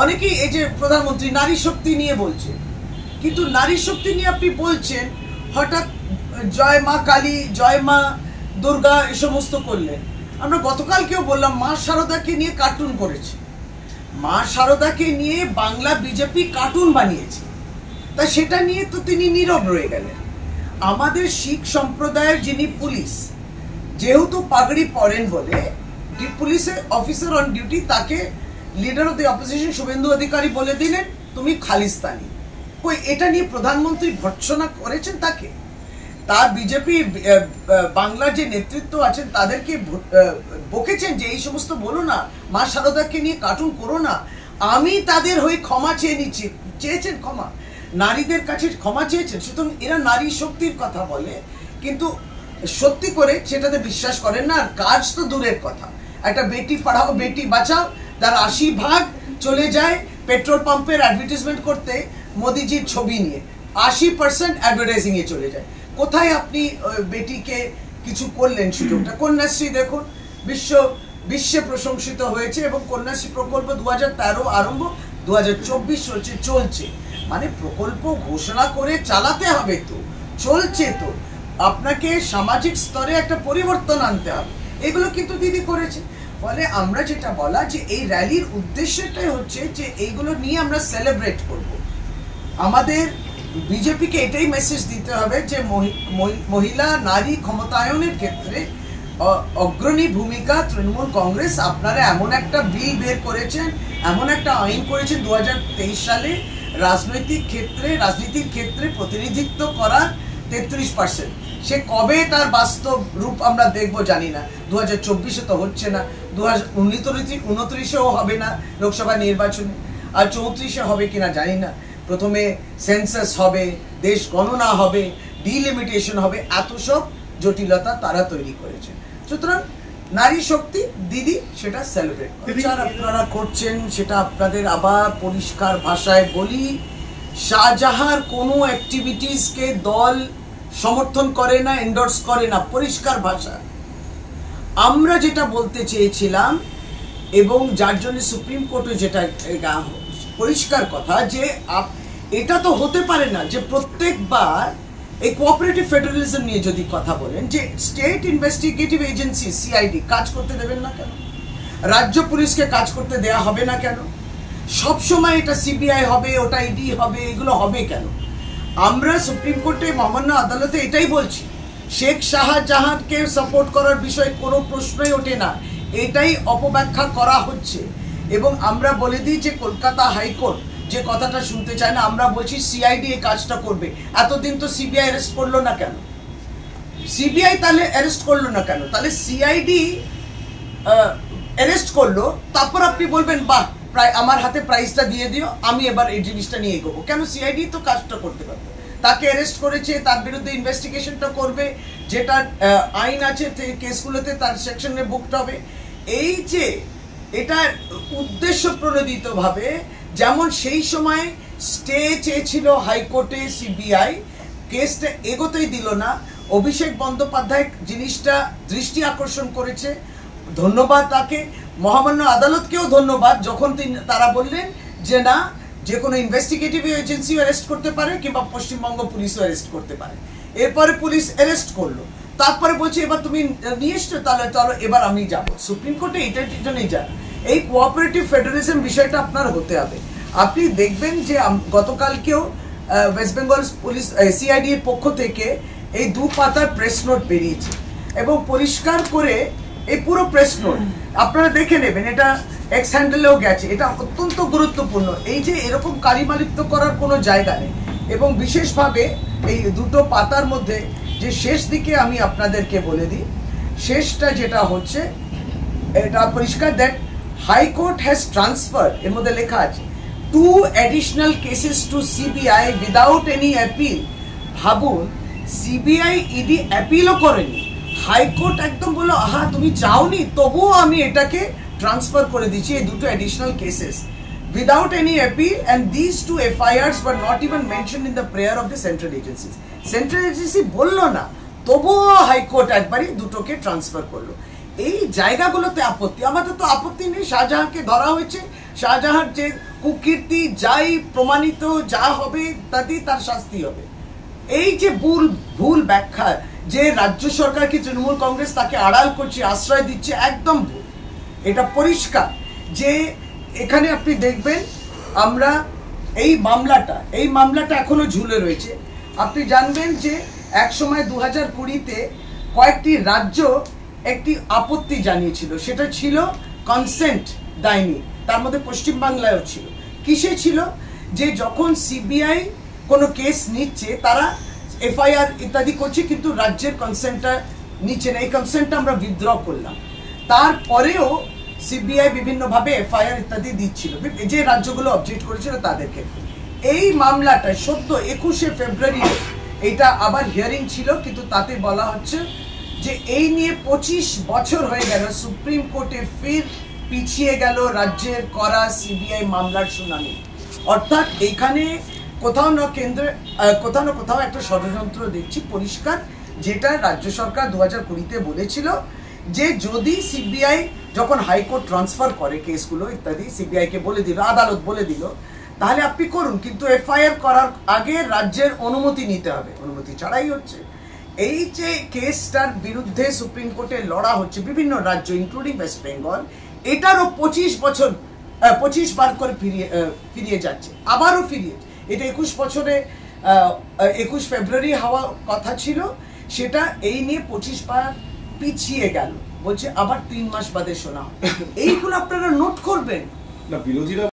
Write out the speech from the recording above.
অনেকেই এই যে প্রধানমন্ত্রী নারী শক্তি নিয়ে বলছে, কিন্তু নারী শক্তি নিয়ে আপনি বলছেন, হঠাৎ জয় মা কালী, জয় মা দুর্গা এ সমস্ত করলেন। আমরা গতকালকেও বললাম মা শারদাকে নিয়ে কার্টুন করেছে, মা শারদাকে নিয়ে বাংলা বিজেপি কার্টুন বানিয়েছে, তা সেটা নিয়ে তো তিনি নীরব রয়ে গেলেন। আমাদের শিখ সম্প্রদায়ের যিনি পুলিশ, যেহেতু পাগড়ি পরেন বলে পুলিশের অফিসার অন ডিউটি, তাকে leader of the opposition Suvendu Adhikari বলে দিলেন তুমি খালিস্তানি। কই এটা নিয়ে প্রধানমন্ত্রী ভর্ৎসনা করেছেন তাকে? তার বিজেপি বাংলার যে নেতৃত্ব আছেন তাদেরকে বকেছেন যে এই সমস্ত বলো না, মা শারদাকে নিয়ে কার্টুন করো না। আমি তাদের হয়ে ক্ষমা চেয়ে নিচ্ছি, চেয়েছেন ক্ষমা, নারীদের কাছে ক্ষমা চেয়েছেন। সুতরাং এরা নারী শক্তির কথা বলে, কিন্তু সত্যি করে সেটাতে বিশ্বাস করেন না। আর কাজ তো দূরের কথা, একটা বেটি পড়াও বেটি বাঁচাও, তার 80% চলে যায় পেট্রোল পাম্পের অ্যাডভার্টাইজমেন্ট করতে মোদিজির ছবি নিয়ে, 80% অ্যাডভার্টাইজিং এ চলে যায়। কোথায় আপনি বেটিকে কিছু করলেন? সুযোগটা কন্যাশ্রী দেখুন, বিশ্বে প্রশংসিত হয়েছে, এবং কন্যাশ্রী প্রকল্প 2013 আরম্ভ, 2024 চলছে। মানে প্রকল্প ঘোষণা করে চালাতে হবে, তো চলছে, তো আপনাকে সামাজিক স্তরে একটা পরিবর্তন আনতে হবে। এগুলো কিন্তু দিদি করেছে। ফলে আমরা যেটা বলা যে এই র্যালির উদ্দেশ্যটাই হচ্ছে যে এইগুলো নিয়ে আমরা সেলিব্রেট করব। আমাদের বিজেপিকে এটাই মেসেজ দিতে হবে যে মহিলা নারী ক্ষমতায়নের ক্ষেত্রে অগ্রণী ভূমিকা তৃণমূল কংগ্রেস। আপনারা এমন একটা বিল বের করেছেন, এমন একটা আইন করেছেন 2023 সালে, রাজনীতির ক্ষেত্রে প্রতিনিধিত্ব করার 33%। সে কবে তার বাস্তব রূপ আমরা দেখবো জানি না। 2024-এ তো হচ্ছে না, 2029-এও হবে না লোকসভা নির্বাচনে, আর 34-এ হবে কিনা জানি না। প্রথমে সেন্সাস হবে, দেশ গণনা হবে, ডিলিমিটেশন হবে, এত সব জটিলতা তারা তৈরি করেছে। সুতরাং নারী শক্তি দিদি সেটা সেলিব্রেট আপনারা করছেন, সেটা আপনাদের আবার পরিষ্কার ভাষায় বলি, শাহজাহার কোনো অ্যাক্টিভিটিসকে দল সমর্থন করে না, এন্ডোর্স করে না, পরিষ্কার ভাষা। আমরা যেটা বলতে চেয়েছিলাম, এবং যার জন্য সুপ্রিম কোর্টে যেটা পরিষ্কার কথা, যে এটা তো হতে পারে না যে প্রত্যেকবার এই কোঅপারেটিভ ফেডারেলিজম নিয়ে যদি কথা বলেন, যে স্টেট ইনভেস্টিগেটিভ এজেন্সি সিআইডি কাজ করতে দেবেন না কেন, রাজ্য পুলিশকে কাজ করতে দেয়া হবে না কেন, সবসময় এটা সিবিআই হবে, ওটা ইডি হবে, এগুলো হবে কেন? আমরা সুপ্রিম কোর্টে মহামান্য আদালতে এটাই বলছি, শেখ শাহজাহানকে সাপোর্ট করার বিষয়ে কোনো প্রশ্নই ওঠে না, এটাই অপব্যাখ্যা করা হচ্ছে। এবং আমরা বলে দিই যে কলকাতা হাইকোর্ট যে কথাটা শুনতে চায় না, আমরা বলছি সিআইডি এই কাজটা করবে। এতদিন তো সিবিআই অ্যারেস্ট করলো না কেন? সিবিআই তাহলে অ্যারেস্ট করলো না কেন? তাহলে সিআইডি অ্যারেস্ট করলো, তারপর আপনি বলবেন বাহ, আমার হাতে প্রাইজটা দিয়ে দিও, আমি এবার এই জিনিসটা নিয়ে এগোবো। কেন? সিআইডি তো কাজটা করতে পারবে, তাকে অ্যারেস্ট করেছে, তার বিরুদ্ধে ইনভেস্টিগেশনটা করবে, যেটা আইন আছে কেসগুলোতে তার সেকশনে বুকড হবে। এই যে এটা উদ্দেশ্য প্রণোদিতভাবে, যেমন সেই সময় স্টে চেয়েছিল হাইকোর্টে সিবিআই, কেসটা এগোতেই দিল না, অভিষেক বন্দ্যোপাধ্যায় জিনিসটা দৃষ্টি আকর্ষণ করেছে, ধন্যবাদ তাকে, মহামান্য আদালতকেও ধন্যবাদ, যখন তারা বললেন যে না, যে কোনো ইনভেস্টিগেটিভ এজেন্সিও অ্যারেস্ট করতে পারে, কিংবা পশ্চিমবঙ্গ পুলিশও অ্যারেস্ট করতে পারে। এরপরে পুলিশ অ্যারেস্ট করলো, তারপরে বলছে এবার তুমি নিয়ে এসছো, তাহলে চলো এবার আমি যাবো সুপ্রিম কোর্টে। এটার জন্যই যান, এই কোঅপারেটিভ ফেডারেলিজম বিষয়টা আপনার হতে হবে। আপনি দেখবেন যে গতকালকেও ওয়েস্ট বেঙ্গল পুলিশ সিআইডি এর পক্ষ থেকে এই 2 পাতার প্রেস নোট বেরিয়েছে, এবং পরিষ্কার করে এই পুরো প্রেস নোট আপনারা দেখে নেবেন, এটা এক্স হ্যান্ডেলেও গেছে। এটা অত্যন্ত গুরুত্বপূর্ণ, এই যে এরকম কারিমালিপ্ত করার কোনো জায়গা নেই। এবং বিশেষভাবে এই 2 পাতার মধ্যে যে শেষ দিকে আমি আপনাদেরকে বলে দিই, শেষটা যেটা হচ্ছে এটা পরিষ্কার, দ্যাট হাইকোর্ট হ্যাজ ট্রান্সফার্ড, এর মধ্যে লেখা আছে 2 additional cases to CBI without any appeal। ভাবুন, সিবিআই ইডি অ্যাপিলও করেনি, হাইকোর্ট একদম বললো আহা তুমি চাওনি, তবুও আমি এটাকে ট্রান্সফার করে দিচ্ছি, এই 2 additional cases without any appeal, and these 2 FIRs were not even mentioned in the prayer of the central agencies। Central agency বললো না, তবুও হাইকোর্ট একবারই দুটোকে ট্রান্সফার করলো। এই জায়গাগুলোতে আপত্তি, আমাদের তো আপত্তি নেই, শাহজাহানকে ধরা হয়েছে, শাহজাহান যে কুকীর্তি যাই প্রমাণিত যা হবে তাতেই তার শাস্তি হবে। এই যে ভুল ব্যাখ্যা যে রাজ্য সরকারকে তৃণমূল কংগ্রেস তাকে আড়াল করছে, আশ্রয় দিচ্ছে, একদম ভুল। এটা পরিষ্কার যে এখানে আপনি দেখবেন আমরা এই মামলাটা এখনো ঝুলে রয়েছে। আপনি জানবেন যে এক সময় 2020-তে কয়েকটি রাজ্য একটি আপত্তি জানিয়েছিল, সেটা ছিল কনসেন্ট দেয়নি, তার মধ্যে পশ্চিমবাংলায়ও ছিল। কিসে ছিল? যে যখন সিবিআই কোনো কেস নিচ্ছে তারা এফআইআর ইত্যাদি করছে কিন্তু রাজ্যের কনসেন্টটা নিচ্ছে না, এই কনসেন্টটা আমরা উইথড্র করলাম। তারপরেও সিবিআই বিভিন্নভাবে এফআইআর ইত্যাদি দিচ্ছিল যে রাজ্যগুলো অবজেক্ট করেছিল তাদেরকে। এই মামলাটা সদ্য 21শে ফেব্রুয়ারি এটা আবার হিয়ারিং ছিল, কিন্তু তাতে বলা হচ্ছে যে এই নিয়ে 25 বছর হয়ে গেল, সুপ্রিম কোর্টে ফির পিছিয়ে গেল রাজ্যের করা সিবিআই মামলার শুনানি। অর্থাৎ এইখানে কোথাও না কোথাও একটা ষড়যন্ত্র দেখছি পরিষ্কার, যেটা রাজ্য সরকার 2020-তে বলেছিল যে যদি সিবিআই যখন হাইকোর্ট ট্রান্সফার করে কেসগুলো ইত্যাদি, সিবিআইকে বলে দিল, আদালত বলে দিল, তাহলে আপনি করুন, কিন্তু এফআইআর করার আগে রাজ্যের অনুমতি নিতে হবে। অনুমতি ছাড়াই হচ্ছে। এই যে কেসটার বিরুদ্ধে সুপ্রিম কোর্টে লড়া হচ্ছে বিভিন্ন রাজ্য ইনক্লুডিং ওয়েস্ট বেঙ্গল, এটারও 25 বার করে ফিরিয়ে যাচ্ছে, আবারও ফিরিয়ে। এটা 21 ফেব্রুয়ারি হওয়া কথা ছিল, সেটা এই নিয়ে 25 বার পিছিয়ে গেল, বলছে আবার 3 মাস বাদে শোনা। এইগুলো আপনারা নোট করবেন না। বিরোধীরা